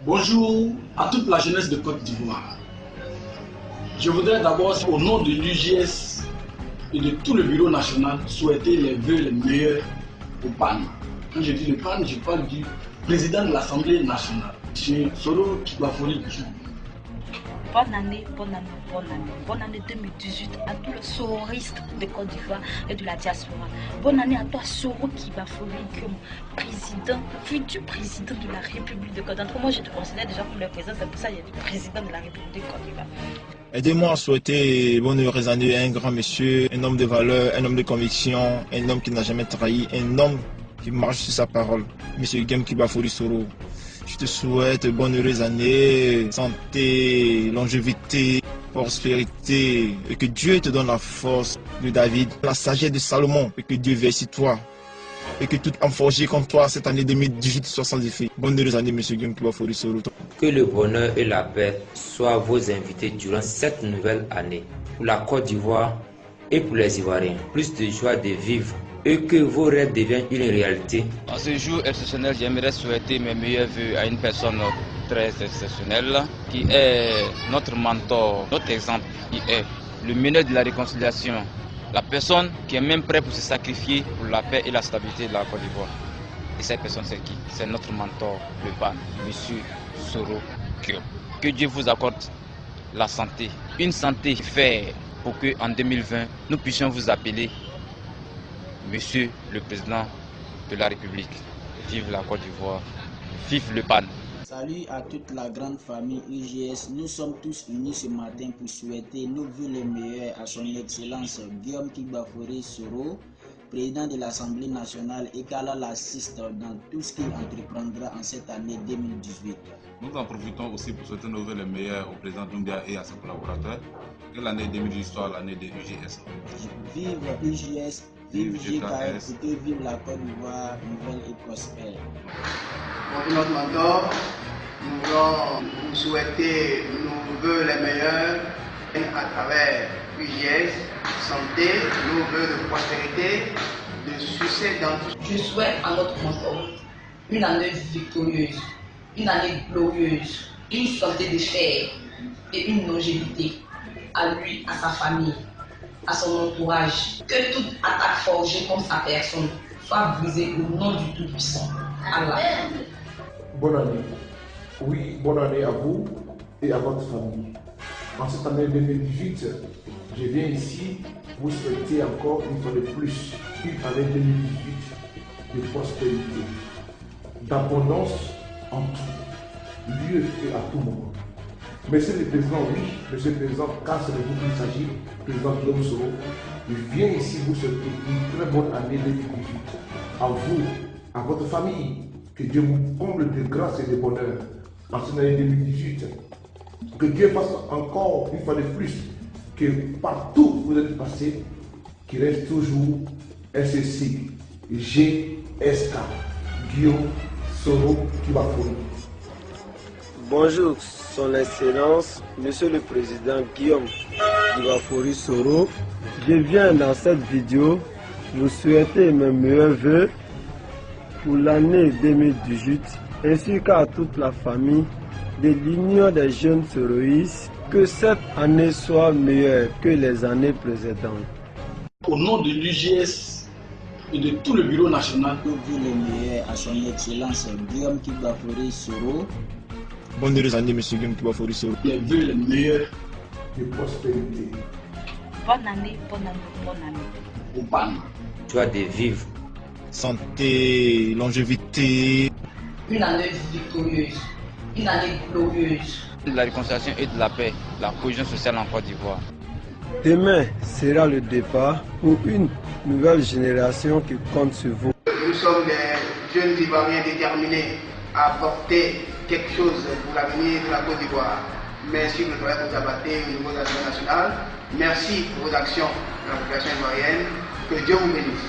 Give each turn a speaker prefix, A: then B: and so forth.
A: Bonjour à toute la jeunesse de Côte d'Ivoire. Je voudrais d'abord, au nom de l'UJS et de tout le bureau national, souhaiter les vœux les meilleurs au PAN. Quand je dis le PAN, je parle du président de l'Assemblée nationale, M. Soro Kibafori.
B: Bonne année, bonne année, bonne année. Bonne année 2018 à tous les sororistes de Côte d'Ivoire et de la diaspora. Bonne année à toi, Soro Kibafori, président, futur président de la République de Côte d'Ivoire. Moi, je te considère déjà comme le président, c'est pour ça que j'ai dit président de la République de Côte d'Ivoire.
C: Aidez-moi à souhaiter bonne heureuse année à un grand monsieur, un homme de valeur, un homme de conviction, un homme qui n'a jamais trahi, un homme qui marche sur sa parole. Monsieur Guillaume Kibafori Soro. Je te souhaite bonne heureuse année, santé, longévité, prospérité, et que Dieu te donne la force de David, la sagesse de Salomon, et que Dieu veille sur toi, et que tout âme forgée comme toi cette année 2018 soit sans effet. Bonne heureuse année, monsieur Guillaume Kibafori Soro.
D: Que le bonheur et la paix soient vos invités durant cette nouvelle année, pour la Côte d'Ivoire et pour les Ivoiriens. Plus de joie de vivre et que vos rêves deviennent une réalité.
E: En ce jour exceptionnel, j'aimerais souhaiter mes meilleurs vœux à une personne très exceptionnelle qui est notre mentor, notre exemple, qui est le meneur de la réconciliation, la personne qui est même prête pour se sacrifier pour la paix et la stabilité de la Côte d'Ivoire. Et cette personne, c'est qui? C'est notre mentor, le PAN, M. Soro Kyo. Que Dieu vous accorde la santé, une santé faite pour qu'en 2020, nous puissions vous appeler Monsieur le Président de la République. Vive la Côte d'Ivoire, vive le PAN.
F: Salut à toute la grande famille UGS. Nous sommes tous unis ce matin pour souhaiter nos vœux les meilleurs à son Excellence Guillaume Kibafori Soro, président de l'Assemblée nationale, et qu'Allah l'assiste dans tout ce qu'il entreprendra en cette année 2018.
G: Nous en profitons aussi pour souhaiter nos vœux les meilleurs au président Doumbia et à ses collaborateurs. Que l'année 2018 soit l'année de UGS.
F: Vive UGS, vive GKS et que vive la Côte d'Ivoire nouvelle et prospère.
H: Pour notre mentor, nous voulons vous souhaiter nos vœux les meilleurs à travers UGS, santé, nos vœux de prospérité, de succès dans tout.
I: Je souhaite à notre mentor une année victorieuse, une année glorieuse, une santé de fer et une longévité à lui, à sa famille, à son entourage. Que toute attaque forgée contre sa personne soit brisée au nom du Tout-Puissant. Allah.
J: Bonne année. Oui, bonne année à vous et à votre famille. En cette année 2018, je viens ici vous souhaiter encore une fois de plus une année 2018 de prospérité, d'abondance en tout, lieu et à tout moment. Monsieur le Président, oui, Monsieur le Président, car c'est de vous qu'il s'agit, Président Guillaume Soro, je viens ici vous souhaiter une très bonne année 2018. À vous, à votre famille, que Dieu vous comble de grâce et de bonheur en cette année 2018. Que Dieu fasse encore une fois de plus que partout où vous êtes passé, qu'il reste toujours SEC, GSK, Guillaume Soro Kibafori.
K: Bonjour, Son Excellence, Monsieur le Président Guillaume Kibafori Soro. Je viens dans cette vidéo vous souhaiter mes meilleurs vœux pour l'année 2018 ainsi qu'à toute la famille de l'Union des jeunes soroistes. Que cette année soit meilleure que les années précédentes.
A: Au nom de l'UGS et de tout le bureau national,
F: nos vœux les meilleurs à son Excellence Guillaume Kibafori Soro.
C: Bonne heureuse année, monsieur Guillaume Kibafori Soro.
A: Les vœux les meilleurs
J: de prospérité.
B: Bonne année, bonne année, bonne année.
A: Au PAN.
D: Joie de vivre.
C: Santé, longévité.
I: Une année victorieuse, une année glorieuse.
E: De la réconciliation et de la paix, la cohésion sociale en Côte d'Ivoire.
K: Demain sera le départ pour une nouvelle génération qui compte sur vous.
H: Nous sommes des jeunes Ivoiriens déterminés à apporter quelque chose pour l'avenir de la Côte d'Ivoire. Merci pour le travail que vous abattez au niveau de l'Assemblée nationale. Merci pour vos actions dans la population ivoirienne. Que Dieu vous bénisse.